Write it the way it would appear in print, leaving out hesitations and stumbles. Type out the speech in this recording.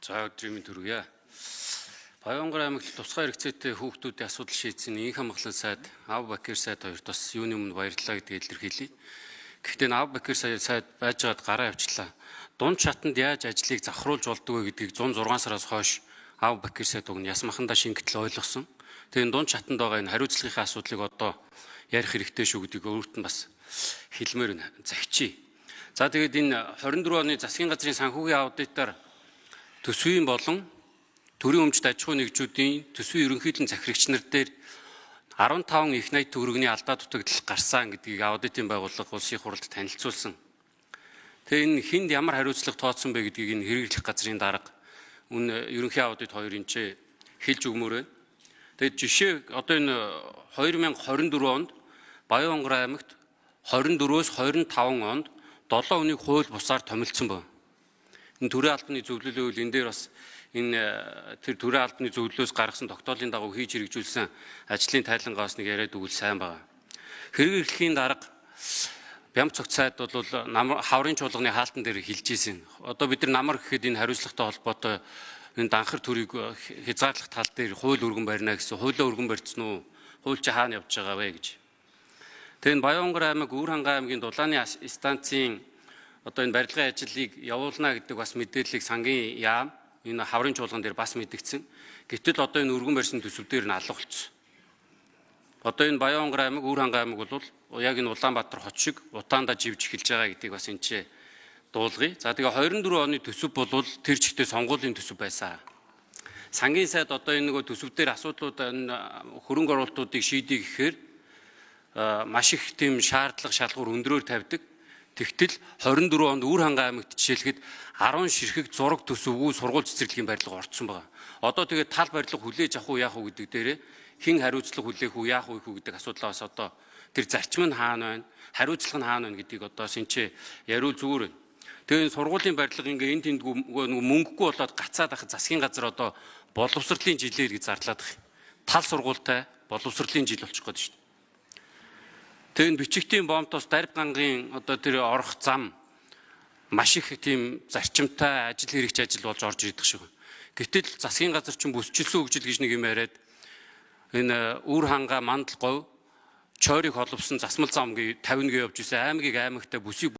За өдрийн төргийа. Баянгар аймагт тусгай хэрэгцээтэй хүүхдүүдийн асуудал шийдсэн Инх хамгаалал сайд Ав Бакир сайд хоёрт бас юуны өмнө баярлалаа гэдгийг илэрхийлье. Гэхдээ Ав Бакир сайд байжгаад гараа авчлаа. Дунд шатанд яаж ажлыг завхруулж болдог вэ гэдгийг 106 сараас хойш Ав Бакир сайд уг нь ясмахандаа шингэтэл ойлгосон. Тэгээд дунд шатанд байгаа энэ хариуцлагын асуудлыг одоо ярих хэрэгтэй шүү гэдгийг өөрт нь бас хэлмээр байна. Загчий. За тэгээд энэ 24 оны засгийн газрын санхүүгийн аудитаар төсвийн болон төрийн өмчт аж ахуй нэгжүүдийн төсвийн ерөнхийлөн захирагч нар дээр 15 их найт төгрөгийн алдаа дутагдал гарсан гэдгийг аудитын байгууллага улсын хурлд танилцуулсан. Тэгээ энэ хүнд ямар хариуцлага тооцсон бэ гэдгийг энэ хэрэглэх газрын дарга ерөнхий аудит 2-ын хэлж өгмөр байна. Тэгээд жишээ одоо энэ 2024 онд Баянгар аймагт 24-өөс 25 онд 7 хүнийг хууль бусаар томилдсон байна. Энэ төрийн албаны зөвлөлийн үйл энэ дээр бас энэ тэр төрийн албаны зөвлөлөөс гаргасан тогтоолын дагуу хийж хэрэгжүүлсэн ажлын тайлангаа бас нэг яриад өгвөл сайн байна. Хэрэг эрхлэхийн дарга Бямц цогц сайд бол хаврын чуулганы хаалтан дээр хэлж ийсэн. Одоо бид нар намар гэхэд энэ хариуцлагатай холбоотой энэ данхар төрийг хязгаарлах тал дээр хууль өргөн барина гэсэн. Хуулиа өргөн барьцсан уу? Хууль чи хаана явж байгаа вэ гэж. Тэгээ энэ Баянгар аймаг Үүрхангай аймгийн дулааны станцын одоо энэ барилгын ажлыг явуулна гэдэг бас мэдээллийг сангийн яам энэ хаврын чуулган дээр бас мэдгдсэн. Гэтэл одоо энэ өргөн барьсан төсөв дээр нь алга болцсон. Одоо энэ Баянгар аймаг, Үүрхангай аймаг бол яг энэ Улаанбаатар хот шиг утаандаа живж эхэлж байгаа гэдгийг бас энэ ч дуулгая. За тэгээ 24 оны төсөв бол тэр чигтээ сонгуулийн төсөв байсан. Сангийн сайд одоо энэ нөгөө төсөв дээр асуудлууд энэ хөрөнгө оруулалтуудыг шийдэх гэхээр маш их тийм шаардлага шалгуур өндрөөр тавьдаг. Тэгтэл 24 онд Үүрхангай аймагт жишээлхэд 10 ширхэг зураг төсөвгүй сургууль цэцэрлэгийн барилга орцсон байна. Одоо тэгээд тал барилга хүлээж авах уу яах уу гэдэг дээрээ хэн хариуцлага хүлээх үү яах уу гэдэг асуудлаас одоо тэр зарчим нь хаана байна, хариуцлага нь хаана байна гэдгийг одоо шинчээ яриул зүгээр байна. Тэгээд сургуулийн барилга ингээ энэ тэнд мөнгөгүй болоод гацаад ахад засгийн газар одоо боловсролын жилээр гэж зарлаад их. Тал сургуультай боловсролын жил болчих гээд шүү дээ. Тэгээд бичигтийн бомтоос дарб гангийн одоо тэр орох зам маш их тийм зарчимтай ажил хэрэгч ажил болж орж ирдэг шиг байна. Гэтэл засгийн газар чинь бүсчилсэн хөгжил гэж нэг юм яриад энэ Үүрхангай Мандал говь Чойрыг холбосон засмал зам гээ 50 гээ явж исэн аймгийг аймагтай бүсийг